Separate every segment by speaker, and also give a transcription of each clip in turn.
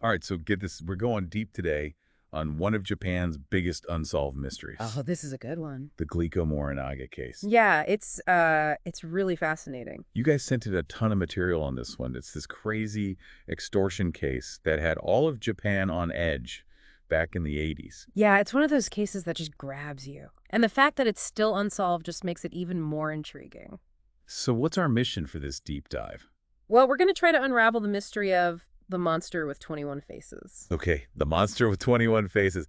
Speaker 1: All right, so get this. We're going deep today on one of Japan's biggest unsolved mysteries,
Speaker 2: Oh, this is a good one.
Speaker 1: the Glico-Morinaga case.
Speaker 2: Yeah, it's really fascinating.
Speaker 1: You guys sent in a ton of material on this one. It's this crazy extortion case that had all of Japan on edge back in the 80s.
Speaker 2: Yeah, it's one of those cases that just grabs you. And the fact that it's still unsolved just makes it even more intriguing.
Speaker 1: So what's our mission for this deep dive?
Speaker 2: Well, we're going to try to unravel the mystery of the monster with 21 faces.
Speaker 1: Okay, the monster with 21 faces.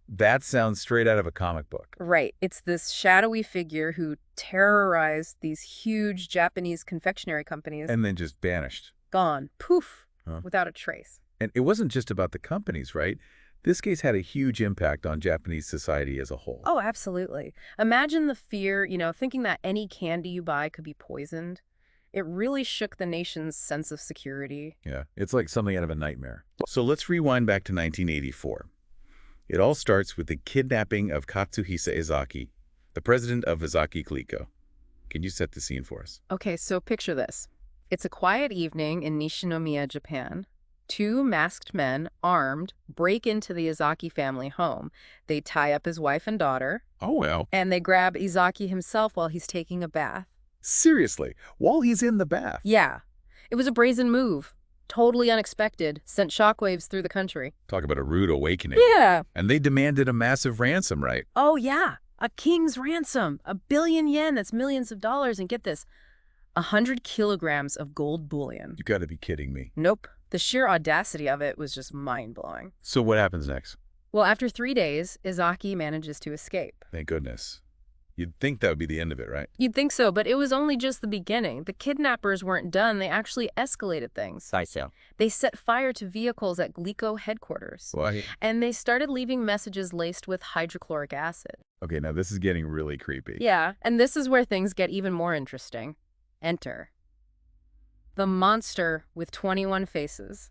Speaker 1: That sounds straight out of a comic book.
Speaker 2: Right. It's this shadowy figure who terrorized these huge Japanese confectionery companies.
Speaker 1: And then just vanished.
Speaker 2: Gone. Poof.
Speaker 1: Huh?
Speaker 2: Without a trace.
Speaker 1: And it wasn't just about the companies, right? This case had a huge impact on Japanese society as a whole.
Speaker 2: Oh, absolutely. Imagine the fear, thinking that any candy you buy could be poisoned. It really shook the nation's sense of security.
Speaker 1: Yeah, it's like something out of a nightmare. So let's rewind back to 1984. It all starts with the kidnapping of Katsuhisa Izaki, the president of Izaki Glico. Can you set the scene for us?
Speaker 2: Okay, so picture this. It's a quiet evening in Nishinomiya, Japan. Two masked men, armed, break into the Izaki family home. They tie up his wife and daughter,
Speaker 1: Oh, well.
Speaker 2: and they grab Izaki himself while he's taking a bath.
Speaker 1: Seriously, while he's in the bath.
Speaker 2: Yeah, it was a brazen move. Totally unexpected, sent shockwaves through the country.
Speaker 1: Talk about a rude awakening.
Speaker 2: Yeah.
Speaker 1: And they demanded a massive ransom, right?
Speaker 2: Oh, yeah. A king's ransom. 1,000,000,000 yen, that's millions of dollars. And get this, 100 kilograms of gold bullion.
Speaker 1: You gotta be kidding me.
Speaker 2: Nope. The sheer audacity of it was just mind-blowing.
Speaker 1: So what happens next?
Speaker 2: Well, after 3 days, Izaki manages to escape.
Speaker 1: Thank goodness. You'd think that would be the end of it, right?
Speaker 2: You'd think so, but it was only just the beginning. The kidnappers weren't done. They actually escalated things. They set fire to vehicles at Glico headquarters.
Speaker 1: Why?
Speaker 2: And they started leaving messages laced with hydrochloric acid.
Speaker 1: Okay, now this is getting really creepy.
Speaker 2: Yeah, and this is where things get even more interesting. Enter the monster with 21 faces.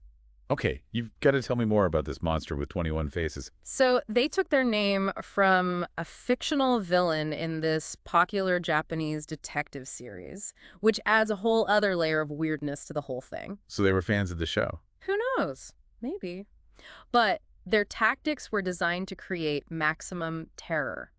Speaker 1: Okay, you've got to tell me more about this monster with 21 faces.
Speaker 2: So they took their name from a fictional villain in this popular Japanese detective series, which adds a whole other layer of weirdness to the whole thing.
Speaker 1: So they were fans of the show.
Speaker 2: Who knows? Maybe. But their tactics were designed to create maximum terror.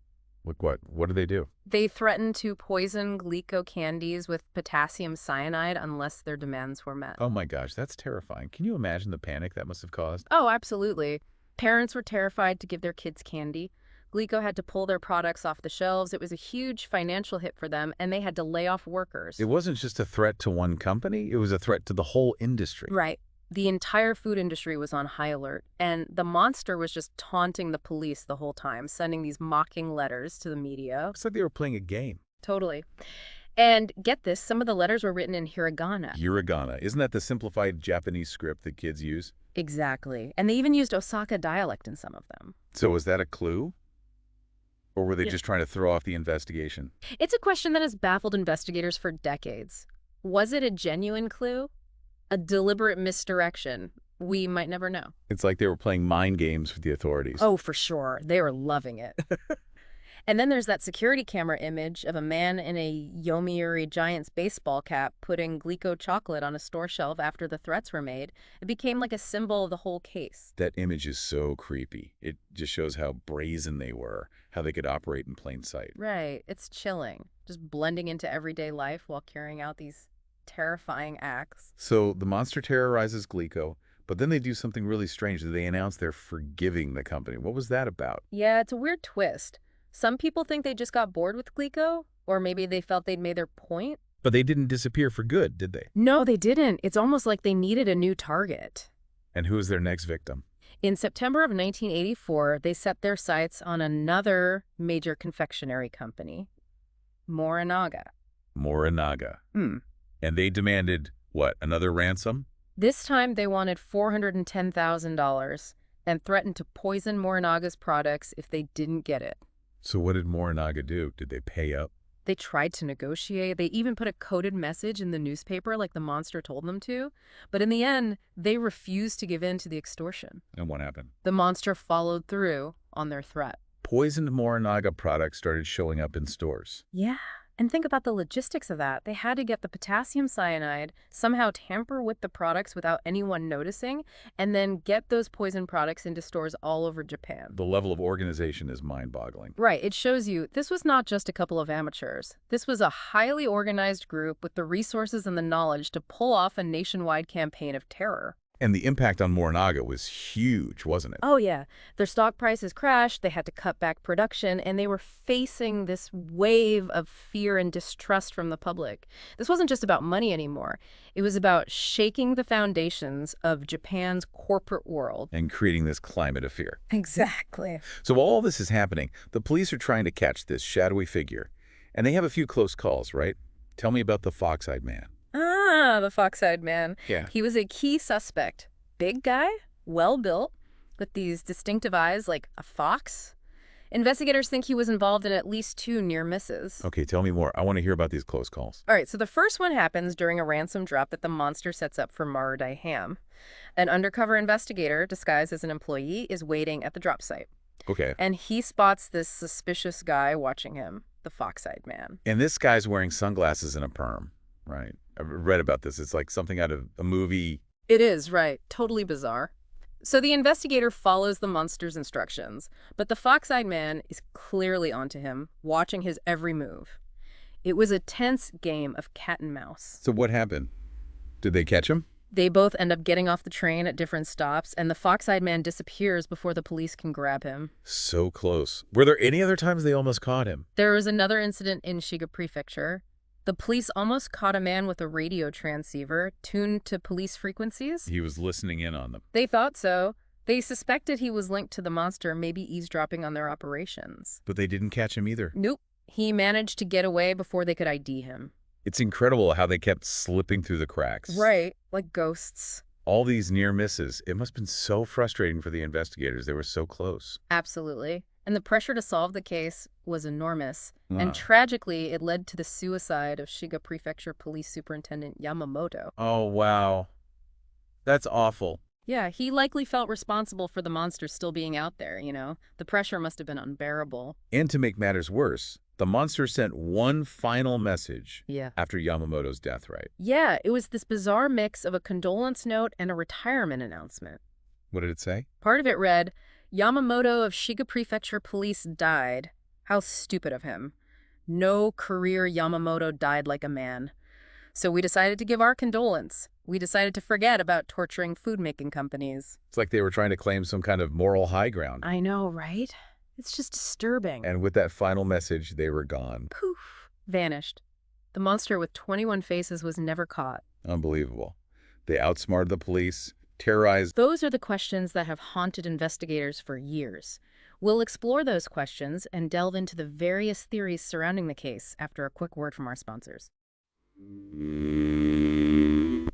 Speaker 1: Like what? What do they do?
Speaker 2: They threatened to poison Glico candies with potassium cyanide unless their demands were met.
Speaker 1: Oh my gosh, that's terrifying. Can you imagine the panic that must have caused?
Speaker 2: Oh, absolutely. Parents were terrified to give their kids candy. Glico had to pull their products off the shelves. It was a huge financial hit for them, and they had to lay off workers.
Speaker 1: It wasn't just a threat to one company, it was a threat to the whole industry.
Speaker 2: Right. The entire food industry was on high alert, and the monster was just taunting the police the whole time, sending these mocking letters to the media.
Speaker 1: It's like they were playing a game.
Speaker 2: Totally. And get this, some of the letters were written in hiragana.
Speaker 1: Hiragana. Isn't that the simplified Japanese script that kids use?
Speaker 2: Exactly. And they even used Osaka dialect in some of them.
Speaker 1: So was that a clue? Or were they
Speaker 2: Yeah.
Speaker 1: just trying to throw off the investigation?
Speaker 2: It's a question that has baffled investigators for decades. Was it a genuine clue? A deliberate misdirection? We might never know.
Speaker 1: It's like they were playing mind games with the authorities.
Speaker 2: Oh, for sure. They were loving it. And then there's that security camera image of a man in a Yomiuri Giants baseball cap putting Glico chocolate on a store shelf after the threats were made. It became like a symbol of the whole case.
Speaker 1: That image is so creepy. It just shows how brazen they were, how they could operate in plain sight.
Speaker 2: Right. It's chilling. Just blending into everyday life while carrying out these terrifying acts.
Speaker 1: So the monster terrorizes Glico, but then they do something really strange. They announce they're forgiving the company. What was that about?
Speaker 2: Yeah, it's a weird twist. Some people think they just got bored with Glico, or maybe they felt they'd made their point.
Speaker 1: But they didn't disappear for good, did they?
Speaker 2: No, they didn't. It's almost like they needed a new target.
Speaker 1: And who is their next victim?
Speaker 2: In September of 1984, they set their sights on another major confectionery company, Morinaga.
Speaker 1: Morinaga. And they demanded, what, another ransom?
Speaker 2: This time they wanted $410,000 and threatened to poison Morinaga's products if they didn't get it.
Speaker 1: So what did Morinaga do? Did they pay up?
Speaker 2: They tried to negotiate. They even put a coded message in the newspaper like the monster told them to. But in the end, they refused to give in to the extortion.
Speaker 1: And what happened?
Speaker 2: The monster followed through on their threat.
Speaker 1: Poisoned Morinaga products started showing up in stores.
Speaker 2: Yeah. And think about the logistics of that. They had to get the potassium cyanide, somehow tamper with the products without anyone noticing, and then get those poison products into stores all over Japan.
Speaker 1: The level of organization is mind-boggling.
Speaker 2: Right, it shows you this was not just a couple of amateurs. This was a highly organized group with the resources and the knowledge to pull off a nationwide campaign of terror.
Speaker 1: And the impact on Morinaga was huge, wasn't it?
Speaker 2: Oh yeah, their stock prices crashed, they had to cut back production, and they were facing this wave of fear and distrust from the public. This wasn't just about money anymore. It was about shaking the foundations of Japan's corporate world.
Speaker 1: And creating this climate of fear.
Speaker 2: Exactly.
Speaker 1: So while all this is happening, the police are trying to catch this shadowy figure. And they have a few close calls, right? Tell me about the fox-eyed man.
Speaker 2: Ah, the fox-eyed man.
Speaker 1: Yeah.
Speaker 2: He was a key suspect. Big guy, well-built, with these distinctive eyes like a fox. Investigators think he was involved in at least 2 near misses.
Speaker 1: Okay, tell me more. I want to hear about these close calls.
Speaker 2: All right, so the first one happens during a ransom drop that the monster sets up for Marurai Ham. An undercover investigator, disguised as an employee, is waiting at the drop site.
Speaker 1: Okay.
Speaker 2: And he spots this suspicious guy watching him, the fox-eyed man.
Speaker 1: And this guy's wearing sunglasses and a perm, right? I've read about this. It's like something out of a movie.
Speaker 2: It is, right. Totally bizarre. So the investigator follows the monster's instructions, but the fox-eyed man is clearly onto him, watching his every move. It was a tense game of cat and mouse.
Speaker 1: So what happened? Did they catch him?
Speaker 2: They both end up getting off the train at different stops, and the fox-eyed man disappears before the police can grab him.
Speaker 1: So close. Were there any other times they almost caught him?
Speaker 2: There was another incident in Shiga Prefecture. The police almost caught a man with a radio transceiver tuned to police frequencies.
Speaker 1: He was listening in on them.
Speaker 2: They thought so. They suspected he was linked to the monster, maybe eavesdropping on their operations.
Speaker 1: But they didn't catch him either.
Speaker 2: Nope. He managed to get away before they could ID him.
Speaker 1: It's incredible how they kept slipping through the cracks.
Speaker 2: Right, like ghosts.
Speaker 1: All these near misses. It must have been so frustrating for the investigators. They were so close.
Speaker 2: Absolutely. And the pressure to solve the case was enormous.
Speaker 1: Ah.
Speaker 2: And tragically, it led to the suicide of Shiga Prefecture Police Superintendent Yamamoto.
Speaker 1: Oh, wow. That's awful.
Speaker 2: Yeah, he likely felt responsible for the monster still being out there, you know? The pressure must have been unbearable.
Speaker 1: And to make matters worse, the monster sent one final message
Speaker 2: Yeah.
Speaker 1: after Yamamoto's death, right?
Speaker 2: Yeah, it was this bizarre mix of a condolence note and a retirement announcement.
Speaker 1: What did it say?
Speaker 2: Part of it read, Yamamoto of Shiga Prefecture Police died. How stupid of him. No career Yamamoto died like a man. So we decided to give our condolence. We decided to forget about torturing food-making companies.
Speaker 1: It's like they were trying to claim some kind of moral high ground.
Speaker 2: I know, right? It's just disturbing.
Speaker 1: And with that final message, they were gone.
Speaker 2: Poof. Vanished. The monster with 21 faces was never caught.
Speaker 1: Unbelievable. They outsmarted the police, terrorized.
Speaker 2: Those are the questions that have haunted investigators for years. We'll explore those questions and delve into the various theories surrounding the case after a quick word from our sponsors.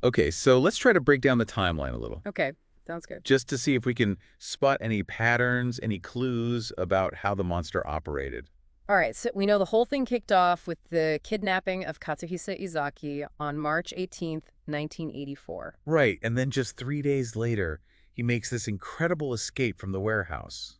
Speaker 1: Okay, so let's try to break down the timeline a little,
Speaker 2: Okay, sounds good.
Speaker 1: just to see if we can spot any patterns, any clues about how the monster operated.
Speaker 2: All right, so we know the whole thing kicked off with the kidnapping of Katsuhisa Izaki on March 18th, 1984.
Speaker 1: Right, and then just 3 days later, he makes this incredible escape from the warehouse.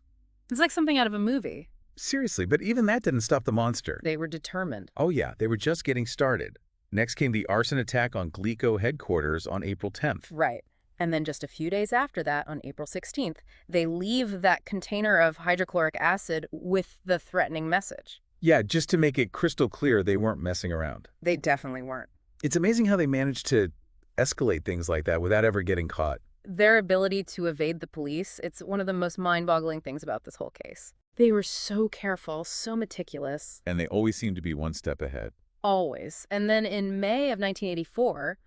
Speaker 2: It's like something out of a movie.
Speaker 1: Seriously, but even that didn't stop the monster.
Speaker 2: They were determined.
Speaker 1: Oh yeah, they were just getting started. Next came the arson attack on Glico headquarters on April 10th.
Speaker 2: Right. And then just a few days after that, on April 16th, they leave that container of hydrochloric acid with the threatening message.
Speaker 1: Yeah, just to make it crystal clear, they weren't messing around.
Speaker 2: They definitely weren't.
Speaker 1: It's amazing how they managed to escalate things like that without ever getting caught.
Speaker 2: Their ability to evade the police, it's one of the most mind-boggling things about this whole case. They were so careful, so meticulous.
Speaker 1: And they always seemed to be one step ahead.
Speaker 2: Always. And then in May of 1984,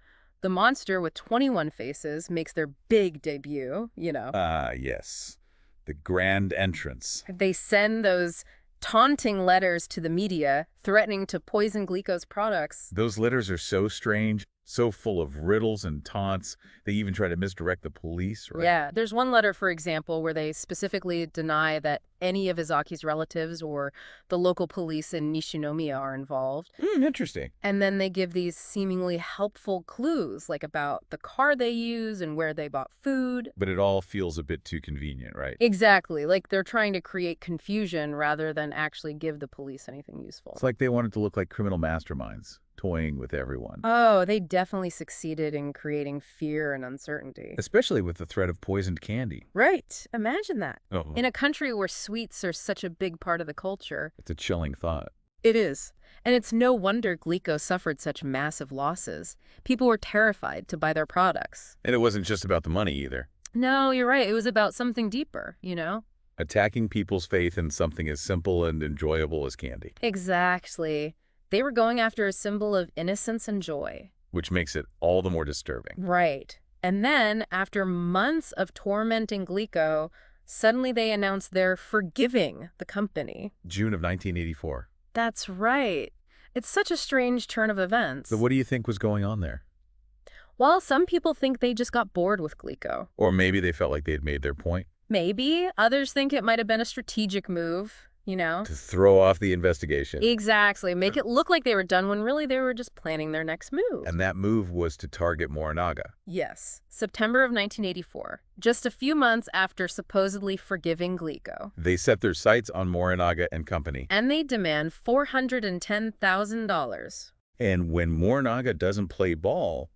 Speaker 2: the monster with 21 faces makes their big debut, you know.
Speaker 1: Yes. The grand entrance.
Speaker 2: They send those taunting letters to the media, threatening to poison Glico's products.
Speaker 1: Those letters are so strange, So full of riddles and taunts, they even try to misdirect the police, right?
Speaker 2: Yeah, there's one letter, for example, where they specifically deny that any of Izaki's relatives or the local police in Nishinomiya are involved.
Speaker 1: Interesting.
Speaker 2: And then they give these seemingly helpful clues, like about the car they use and where they bought food.
Speaker 1: But it all feels a bit too convenient, right?
Speaker 2: Exactly, like they're trying to create confusion rather than actually give the police anything useful.
Speaker 1: It's like they wanted to look like criminal masterminds, toying with everyone.
Speaker 2: Oh, they definitely succeeded in creating fear and uncertainty.
Speaker 1: Especially with the threat of poisoned candy.
Speaker 2: Right. Imagine that.
Speaker 1: Oh,
Speaker 2: In a country where sweets are such a big part of the culture.
Speaker 1: it's a chilling thought.
Speaker 2: It is. And it's no wonder Glico suffered such massive losses. People were terrified to buy their products.
Speaker 1: And it wasn't just about the money either.
Speaker 2: No, you're right. It was about something deeper, you know?
Speaker 1: Attacking people's faith in something as simple and enjoyable as candy.
Speaker 2: Exactly. They were going after a symbol of innocence and joy.
Speaker 1: Which makes it all the more disturbing.
Speaker 2: Right. And then, after months of tormenting Glico, suddenly they announced they're forgiving the company.
Speaker 1: June of 1984.
Speaker 2: That's right. It's such a strange turn of events.
Speaker 1: So what do you think was going on there?
Speaker 2: While some people think they just got bored with Glico.
Speaker 1: Or maybe they felt like they'd made their point.
Speaker 2: Maybe. Others think it might have been a strategic move, you know?
Speaker 1: To throw off the investigation.
Speaker 2: Exactly. Make it look like they were done when really they were just planning their next move.
Speaker 1: And that move was to target Morinaga.
Speaker 2: Yes. September of 1984. Just a few months after supposedly forgiving Glico.
Speaker 1: They set their sights on Morinaga and company.
Speaker 2: And they demand $410,000.
Speaker 1: And when Morinaga doesn't play ball,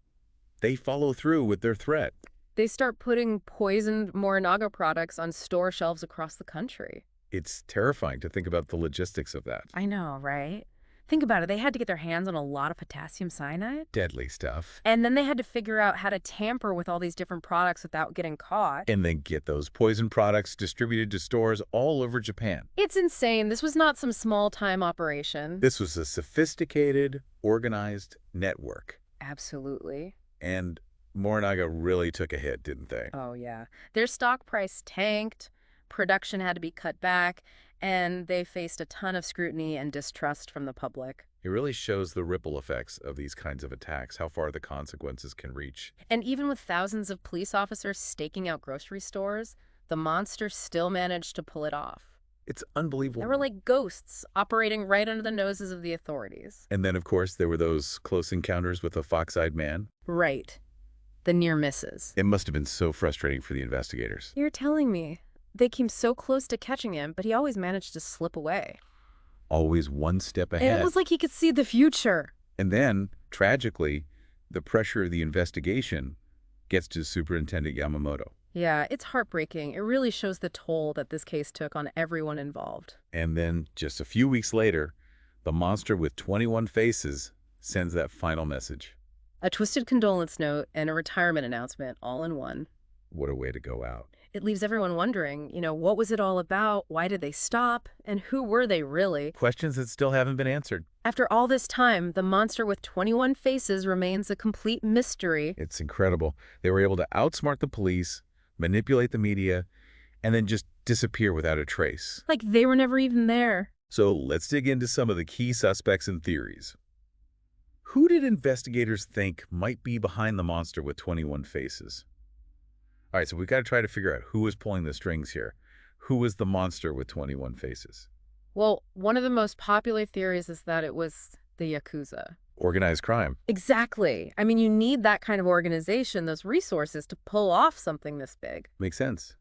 Speaker 1: they follow through with their threat.
Speaker 2: They start putting poisoned Morinaga products on store shelves across the country.
Speaker 1: It's terrifying to think about the logistics of that.
Speaker 2: I know, right? Think about it. They had to get their hands on a lot of potassium cyanide.
Speaker 1: Deadly stuff.
Speaker 2: And then they had to figure out how to tamper with all these different products without getting caught.
Speaker 1: And then get those poison products distributed to stores all over Japan.
Speaker 2: It's insane. This was not some small-time operation.
Speaker 1: This was a sophisticated, organized network.
Speaker 2: Absolutely.
Speaker 1: And Morinaga really took a hit, didn't they?
Speaker 2: Oh, yeah. Their stock price tanked, production had to be cut back, and they faced a ton of scrutiny and distrust from the public.
Speaker 1: It really shows the ripple effects of these kinds of attacks, how far the consequences can reach.
Speaker 2: And even with thousands of police officers staking out grocery stores, the monster still managed to pull it off.
Speaker 1: It's unbelievable.
Speaker 2: They were like ghosts operating right under the noses of the authorities.
Speaker 1: And then, of course, there were those close encounters with a fox-eyed man.
Speaker 2: Right. The near misses.
Speaker 1: It must have been so frustrating for the investigators.
Speaker 2: You're telling me. They came so close to catching him, but he always managed to slip away.
Speaker 1: Always one step ahead.
Speaker 2: It was like he could see the future.
Speaker 1: And then, tragically, the pressure of the investigation gets to Superintendent Yamamoto.
Speaker 2: Yeah, it's heartbreaking. It really shows the toll that this case took on everyone involved.
Speaker 1: And then, just a few weeks later, the monster with 21 faces sends that final message.
Speaker 2: A twisted condolence note and a retirement announcement all in one.
Speaker 1: What a way to go out.
Speaker 2: It leaves everyone wondering, what was it all about? Why did they stop? And who were they really?
Speaker 1: Questions that still haven't been answered.
Speaker 2: After all this time, the monster with 21 faces remains a complete mystery.
Speaker 1: It's incredible. They were able to outsmart the police, manipulate the media, and then just disappear without a trace.
Speaker 2: Like they were never even there.
Speaker 1: So let's dig into some of the key suspects and theories. Who did investigators think might be behind the monster with 21 faces? All right, so we've got to try to figure out who was pulling the strings here. Who was the monster with 21 faces?
Speaker 2: Well, one of the most popular theories is that it was the Yakuza.
Speaker 1: Organized crime.
Speaker 2: Exactly. I mean, you need that kind of organization, those resources to pull off something this big.
Speaker 1: Makes sense.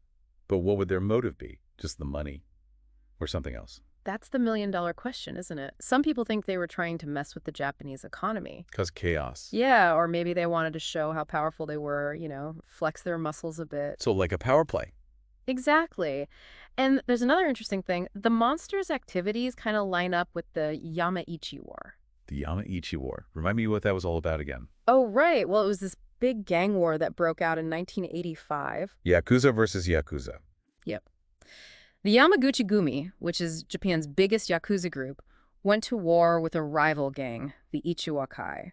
Speaker 1: But what would their motive be? Just the money? Or something else?
Speaker 2: That's the million-dollar question, isn't it? Some people think they were trying to mess with the Japanese economy.
Speaker 1: Cause chaos.
Speaker 2: Yeah, or maybe they wanted to show how powerful they were, flex their muscles a bit.
Speaker 1: So like a power play.
Speaker 2: Exactly. And there's another interesting thing. The monster's activities kind of line up with the Yamaichi War.
Speaker 1: The Yamaichi War. Remind me what that was all about again.
Speaker 2: Oh, right. Well, it was this big gang war that broke out in 1985.
Speaker 1: Yakuza versus Yakuza.
Speaker 2: Yep. The Yamaguchi-gumi, which is Japan's biggest Yakuza group, went to war with a rival gang, the Ichiwakai.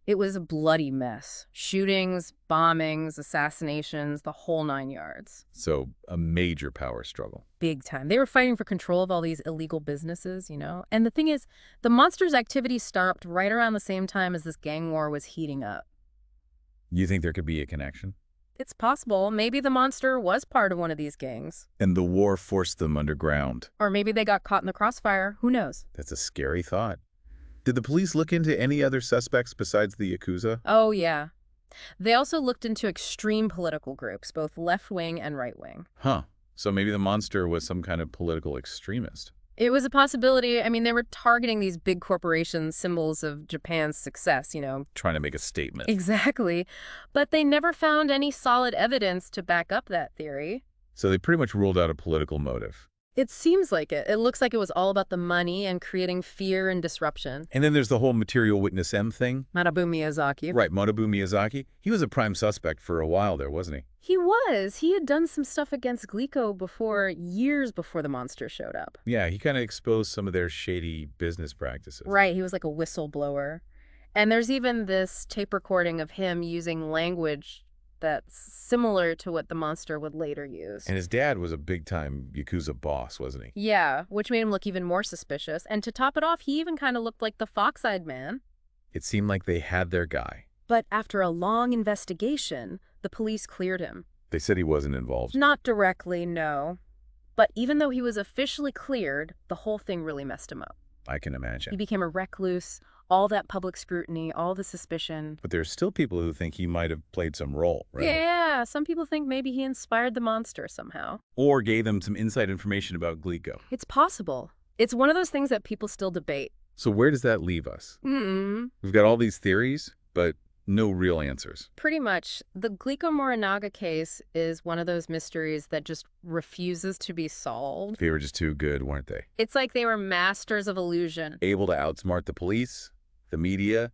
Speaker 2: It was a bloody mess. Shootings, bombings, assassinations, the whole 9 yards.
Speaker 1: So a major power struggle.
Speaker 2: Big time. They were fighting for control of all these illegal businesses, And the thing is, the monster's activity stopped right around the same time as this gang war was heating up.
Speaker 1: You think there could be a connection?
Speaker 2: It's possible. Maybe the monster was part of one of these gangs.
Speaker 1: And the war forced them underground.
Speaker 2: Or maybe they got caught in the crossfire. Who knows?
Speaker 1: That's a scary thought. Did the police look into any other suspects besides the Yakuza?
Speaker 2: Oh, yeah. They also looked into extreme political groups, both left-wing and right-wing.
Speaker 1: Huh. So maybe the monster was some kind of political extremist.
Speaker 2: It was a possibility. I mean, they were targeting these big corporations, symbols of Japan's success, you know.
Speaker 1: Trying to make a statement.
Speaker 2: Exactly. But they never found any solid evidence to back up that theory.
Speaker 1: So they pretty much ruled out a political motive.
Speaker 2: It seems like it. It looks like it was all about the money and creating fear and disruption.
Speaker 1: And then there's the whole material witness M thing.
Speaker 2: Manabu Miyazaki.
Speaker 1: Right, Manabu Miyazaki. He was a prime suspect for a while there, wasn't he?
Speaker 2: He was. He had done some stuff against Glico before, years before the monster showed up.
Speaker 1: Yeah, he kind of exposed some of their shady business practices.
Speaker 2: Right, he was like a whistleblower. And there's even this tape recording of him using language that's similar to what the monster would later use.
Speaker 1: And his dad was a big-time Yakuza boss, wasn't he?
Speaker 2: Yeah, which made him look even more suspicious. And to top it off, he even kind of looked like the fox-eyed man.
Speaker 1: It seemed like they had their guy.
Speaker 2: But after a long investigation, the police cleared him.
Speaker 1: They said he wasn't involved.
Speaker 2: Not directly, no. But even though he was officially cleared, the whole thing really messed him up.
Speaker 1: I can
Speaker 2: He
Speaker 1: imagine.
Speaker 2: became a recluse, all that public scrutiny, all the suspicion.
Speaker 1: But there's still people who think he might have played some role, right?
Speaker 2: Yeah, some people think maybe he inspired the monster somehow.
Speaker 1: Or gave them some inside information about Glico.
Speaker 2: It's possible. It's one of those things that people still debate.
Speaker 1: So where does that leave us?
Speaker 2: Mm-mm.
Speaker 1: We've got all these theories, but no real answers.
Speaker 2: Pretty much. The Glico-Morinaga case is one of those mysteries that just refuses to be solved.
Speaker 1: They were just too good, weren't they?
Speaker 2: It's like they were masters of illusion
Speaker 1: Able to outsmart the police, the media,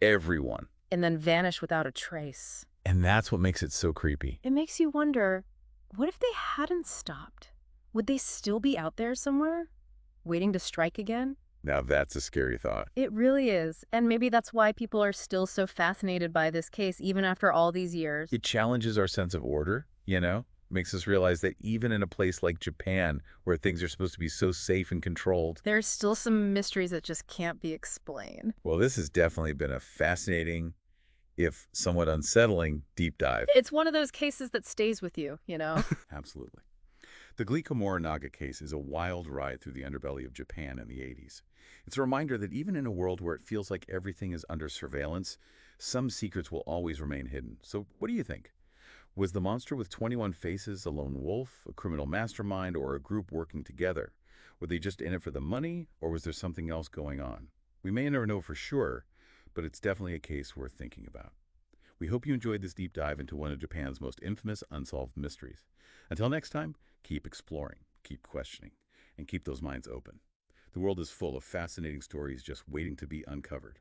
Speaker 1: everyone.
Speaker 2: and then vanish without a trace.
Speaker 1: And that's what makes it so creepy.
Speaker 2: It makes you wonder, what if they hadn't stopped? Would they still be out there somewhere, waiting to strike again?
Speaker 1: Now that's a scary thought.
Speaker 2: It really is. And maybe that's why people are still so fascinated by this case, even after all these years.
Speaker 1: It challenges our sense of order, you know? Makes us realize that even in a place like Japan, where things are supposed to be so safe and controlled,
Speaker 2: There's still some mysteries that just can't be explained.
Speaker 1: well, this has definitely been a fascinating, if somewhat unsettling, deep dive.
Speaker 2: It's one of those cases that stays with you, you know?
Speaker 1: Absolutely. The Glico-Morinaga case is a wild ride through the underbelly of Japan in the 80s. It's a reminder that even in a world where it feels like everything is under surveillance, some secrets will always remain hidden. So what do you think? Was the monster with 21 faces a lone wolf, a criminal mastermind, or a group working together? Were they just in it for the money, or was there something else going on? We may never know for sure, but it's definitely a case worth thinking about. We hope you enjoyed this deep dive into one of Japan's most infamous unsolved mysteries. Until next time, keep exploring, keep questioning, and keep those minds open. The world is full of fascinating stories just waiting to be uncovered.